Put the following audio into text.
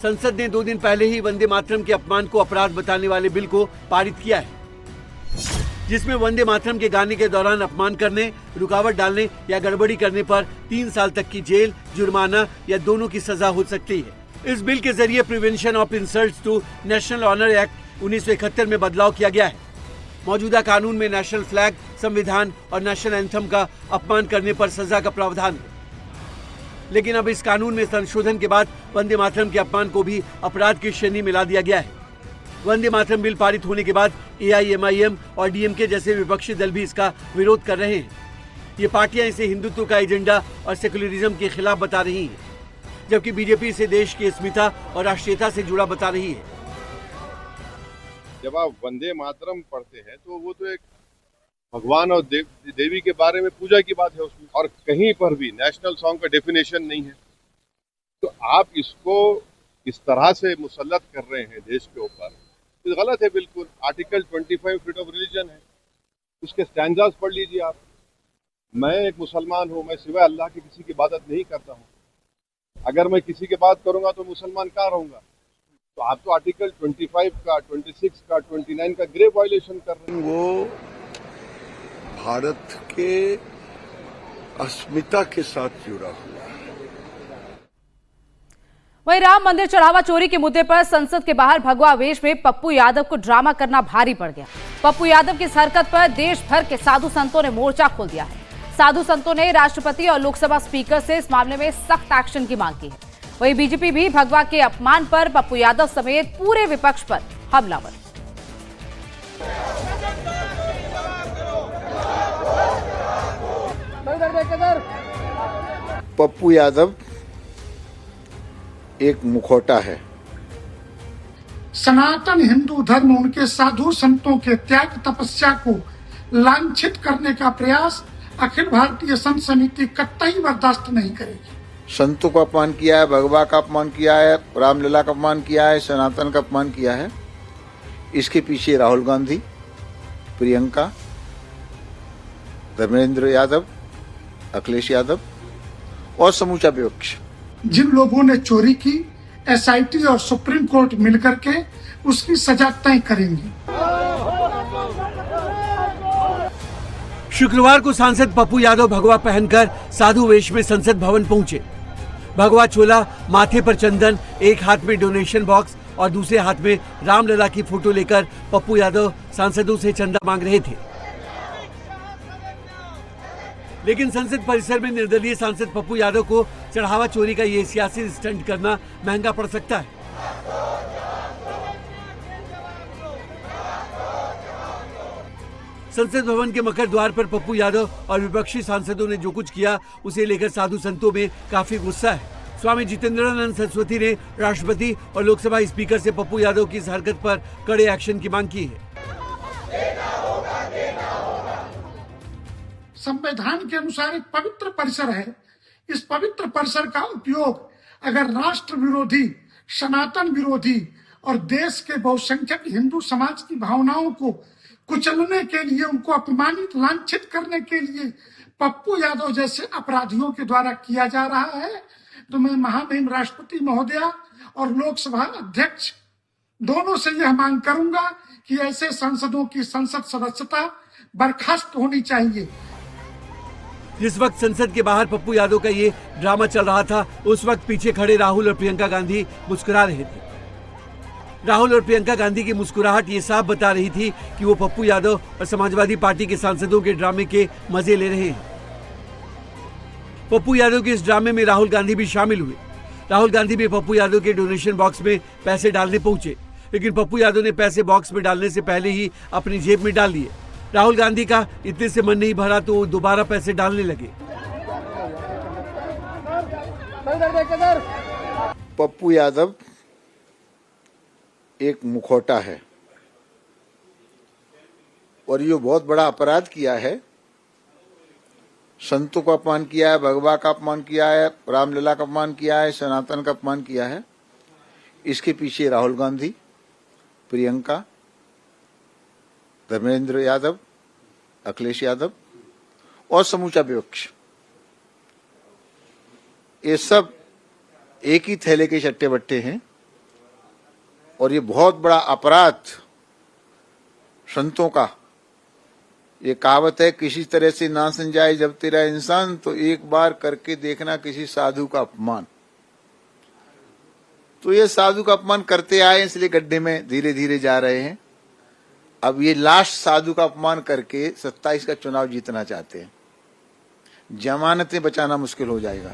संसद ने 2 दिन पहले ही वंदे मातरम के अपमान को अपराध बताने वाले बिल को पारित किया है, जिसमें वंदे मातरम के गाने के दौरान अपमान करने, रुकावट डालने या गड़बड़ी करने पर 3 साल तक की जेल, जुर्माना या दोनों की सजा हो सकती है। इस बिल के जरिए prevention of insults to national honour act 1971 में बदलाव किया गया है। मौजूदा कानून में नेशनल फ्लैग, संविधान और नेशनल एंथम का अपमान करने पर सजा का प्रावधान है, लेकिन अब इस कानून में संशोधन के बाद वंदे मातरम के अपमान को भी अपराध की श्रेणी में ला दिया गया है। वंदे मातरम बिल पारित होने के बाद AIMIM और DMK जैसे विपक्षी दल भी इसका विरोध कर रहे हैं। ये पार्टियां इसे हिंदुत्व का एजेंडा और सेकुलरिज्म के खिलाफ बता रही हैं, जबकि बीजेपी इसे देश की अस्मिता और राष्ट्रीयता से जुड़ा बता रही है। जब आप वंदे मातरम पढ़ते हैं तो वो तो एक भगवान और देवी के बारे में पूजा की बात है उसमें, और कहीं पर भी नेशनल सॉन्ग का डेफिनेशन नहीं है। तो आप इसको इस तरह से मुसल्लत कर रहे हैं देश के ऊपर, तो गलत है बिल्कुल। आर्टिकल 25 फ्रीडम ऑफ रिलीजन है, उसके स्टैंजास पढ़ लीजिए आप। मैं एक मुसलमान हूँ, मैं सिवाय अल्लाह की किसी की इबादत नहीं करता हूँ। अगर मैं किसी की बात करूंगा तो मुसलमान कहाँ रहूंगा? तो आप तो आर्टिकल 25 का, 26 का, 29 का ग्रेव वायलेशन कर रहे हैं। वो भारत के अस्मिता के साथ जुड़ा हुआ है। वहीं राम मंदिर चढ़ावा चोरी के मुद्दे पर संसद के बाहर भगवा वेश में पप्पू यादव को ड्रामा करना भारी पड़ गया। पप्पू यादव की इस हरकत पर देश भर के साधु संतों ने मोर्चा खोल दिया है। साधु संतों ने राष्ट्रपति और लोकसभा स्पीकर से इस मामले में सख्त एक्शन की मांग की है। वहीं बीजेपी भी भगवा के अपमान पर पप्पू यादव समेत पूरे विपक्ष पर हमलावर। पप्पू यादव एक मुखौटा है। सनातन हिंदू धर्म, उनके साधु संतों के त्याग तपस्या को लांछित करने का प्रयास अखिल भारतीय संत समिति कतई बर्दाश्त नहीं करेगी। संतों का अपमान किया है, भगवा का अपमान किया है, रामलीला का अपमान किया है, सनातन का अपमान किया है। इसके पीछे राहुल गांधी, प्रियंका, धर्मेंद्र यादव, अखिलेश यादव और समूचा विपक्ष। जिन लोगों ने चोरी की, SIT और सुप्रीम कोर्ट मिलकर के उसकी सजा तय करेंगी। शुक्रवार को सांसद पप्पू यादव भगवा पहनकर साधु वेश में संसद भवन पहुंचे। भगवा चोला, माथे पर चंदन, एक हाथ में डोनेशन बॉक्स और दूसरे हाथ में रामलला की फोटो लेकर पप्पू यादव सांसदों से चंदा मांग रहे थे। लेकिन संसद परिसर में निर्दलीय सांसद पप्पू यादव को चढ़ावा चोरी का ये सियासी स्टंट करना महंगा पड़ सकता है। संसद भवन के मकर द्वार पर पप्पू यादव और विपक्षी सांसदों ने जो कुछ किया, उसे लेकर साधु संतों में काफी गुस्सा है। स्वामी जितेंद्रानंद सरस्वती ने राष्ट्रपति और लोकसभा स्पीकर से पप्पू यादव की इस हरकत पर कड़े एक्शन की मांग की है। संविधान के अनुसार एक पवित्र परिसर है। इस पवित्र परिसर का उपयोग अगर राष्ट्र विरोधी, सनातन विरोधी और देश के बहुसंख्यक हिंदू समाज की भावनाओं को कुचलने के लिए, उनको अपमानित, लांछित करने के लिए पप्पू यादव जैसे अपराधियों के द्वारा किया जा रहा है, तो मैं महामहिम राष्ट्रपति महोदया और लोकसभा अध्यक्ष दोनों से यह मांग करूंगा कि ऐसे सांसदों की संसद सदस्यता बर्खास्त होनी चाहिए। जिस वक्त संसद के बाहर पप्पू यादव का ये ड्रामा चल रहा था, उस वक्त पीछे खड़े राहुल और प्रियंका गांधी मुस्कुरा रहे थे। राहुल और प्रियंका गांधी की मुस्कुराहट ये साफ बता रही थी कि वो पप्पू यादव और समाजवादी पार्टी के सांसदों के ड्रामे के मजे ले रहे हैं। पप्पू यादव के इस ड्रामे में राहुल गांधी भी शामिल हुए। राहुल गांधी भी पप्पू यादव के डोनेशन बॉक्स में पैसे डालने पहुंचे, लेकिन पप्पू यादव ने पैसे बॉक्स में डालने से पहले ही अपनी जेब में डाल लिए। राहुल गांधी का इतने से मन नहीं भरा तो वो दोबारा पैसे डालने लगे। पप्पू यादव एक मुखौटा है और ये बहुत बड़ा अपराध किया है। संतों का अपमान किया है, भगवा का अपमान किया है, रामलीला का अपमान किया है, सनातन का अपमान किया है। इसके पीछे राहुल गांधी, प्रियंका, धर्मेंद्र यादव, अखिलेश यादव और समूचा विपक्ष। ये सब एक ही थैले के चट्टे बट्टे हैं। और ये बहुत बड़ा अपराध संतों का। ये कहावत है, किसी तरह से ना समझाए जब तेरा इंसान, तो एक बार करके देखना किसी साधु का अपमान। तो ये साधु का अपमान करते आए, इसलिए गड्ढे में धीरे धीरे जा रहे हैं। अब ये लास्ट साधु का अपमान करके 27 का चुनाव जीतना चाहते हैं। जमानतें बचाना मुश्किल हो जाएगा।